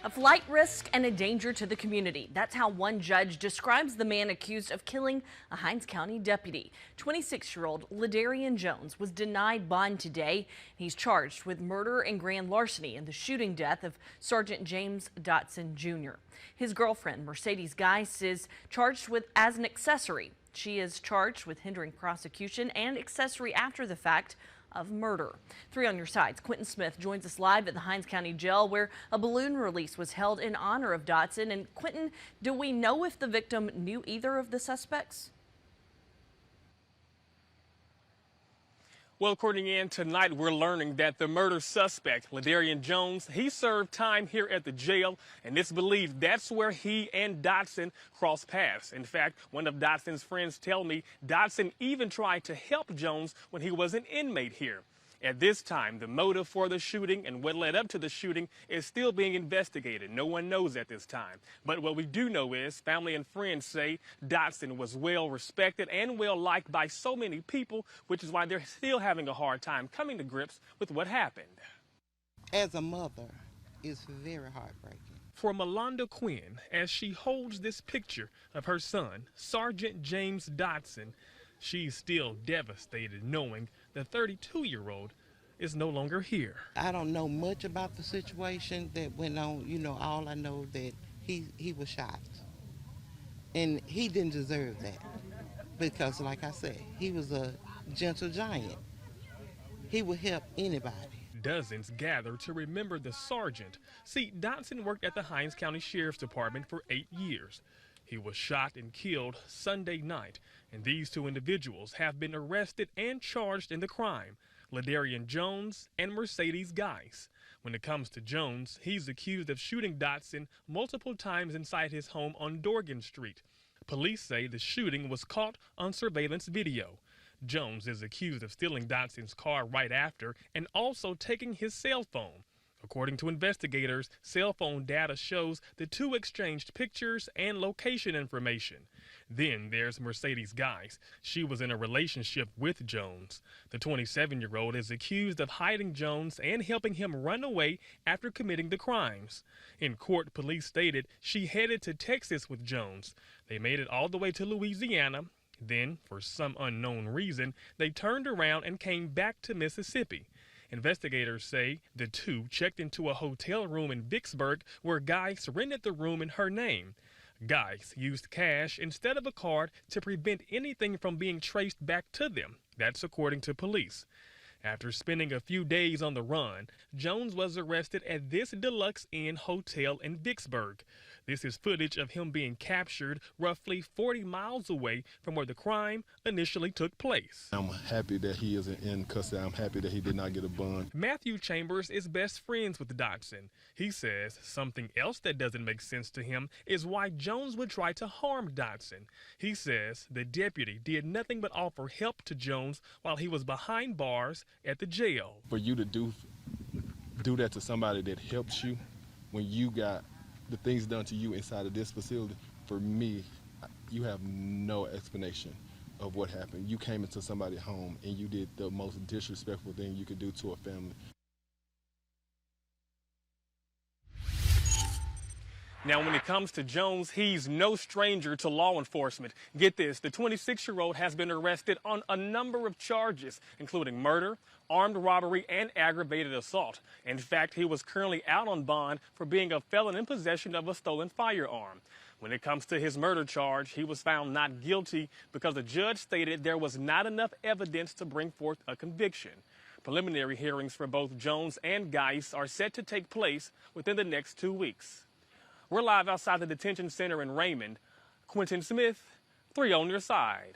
A flight risk and a danger to the community. That's how one judge describes the man accused of killing a Hinds County deputy. 26-year-old Ladarian Jones was denied bond today. He's charged with murder and grand larceny in the shooting death of Sergeant James Dotson Jr. His girlfriend, Mercedes Geis, is charged with as an accessory. She is charged with hindering prosecution and accessory after the fact of murder. 3 on your sides. Quentin Smith joins us live at the Hinds County Jail, where a balloon release was held in honor of Dotson. And Quentin, do we know if the victim knew either of the suspects? Well, according in tonight, we're learning that the murder suspect, Ladarian Jones, he served time here at the jail, and it's believed that's where he and Dotson crossed paths. In fact, one of Dotson's friends tell me Dotson even tried to help Jones when he was an inmate here. At this time, the motive for the shooting and what led up to the shooting is still being investigated. No one knows at this time. But what we do know is family and friends say Dotson was well respected and well liked by so many people, which is why they're still having a hard time coming to grips with what happened. As a mother, it's very heartbreaking. For Melanda Quinn, as she holds this picture of her son, Sergeant James Dotson, she's still devastated knowing the 32-year-old is no longer here. I don't know much about the situation that went on. You know, all I know that he was shot. And he didn't deserve that because, like I said, he was a gentle giant. He would help anybody. Dozens gather to remember the sergeant. See, Dotson worked at the Hinds County Sheriff's Department for 8 years. He was shot and killed Sunday night, and these 2 individuals have been arrested and charged in the crime, Ladarian Jones and Mercedes Geis. When it comes to Jones, he's accused of shooting Dotson multiple times inside his home on Dorgan Street. Police say the shooting was caught on surveillance video. Jones is accused of stealing Dotson's car right after and also taking his cell phone. According to investigators, cell phone data shows the 2 exchanged pictures and location information. Then there's Mercedes Geis. She was in a relationship with Jones. The 27-year-old is accused of hiding Jones and helping him run away after committing the crimes. In court, police stated she headed to Texas with Jones. They made it all the way to Louisiana. Then, for some unknown reason, they turned around and came back to Mississippi. Investigators say the 2 checked into a hotel room in Vicksburg where Geis rented the room in her name. Geis used cash instead of a card to prevent anything from being traced back to them. That's according to police. After spending a few days on the run, Jones was arrested at this Deluxe Inn hotel in Vicksburg. This is footage of him being captured roughly 40 miles away from where the crime initially took place. I'm happy that he is in custody. I'm happy that he did not get a bond. Matthew Chambers is best friends with Dotson. He says something else that doesn't make sense to him is why Jones would try to harm Dotson. He says the deputy did nothing but offer help to Jones while he was behind bars at the jail. For you to do that to somebody that helps you when you got the things done to you inside of this facility, for me, you have no explanation of what happened. You came into somebody's home and you did the most disrespectful thing you could do to a family. Now, when it comes to Jones, he's no stranger to law enforcement. Get this, the 26-year-old has been arrested on a number of charges, including murder, armed robbery, and aggravated assault. In fact, he was currently out on bond for being a felon in possession of a stolen firearm. When it comes to his murder charge, he was found not guilty because the judge stated there was not enough evidence to bring forth a conviction. Preliminary hearings for both Jones and Geis are set to take place within the next 2 weeks. We're live outside the detention center in Raymond. Quentin Smith, 3 on your side.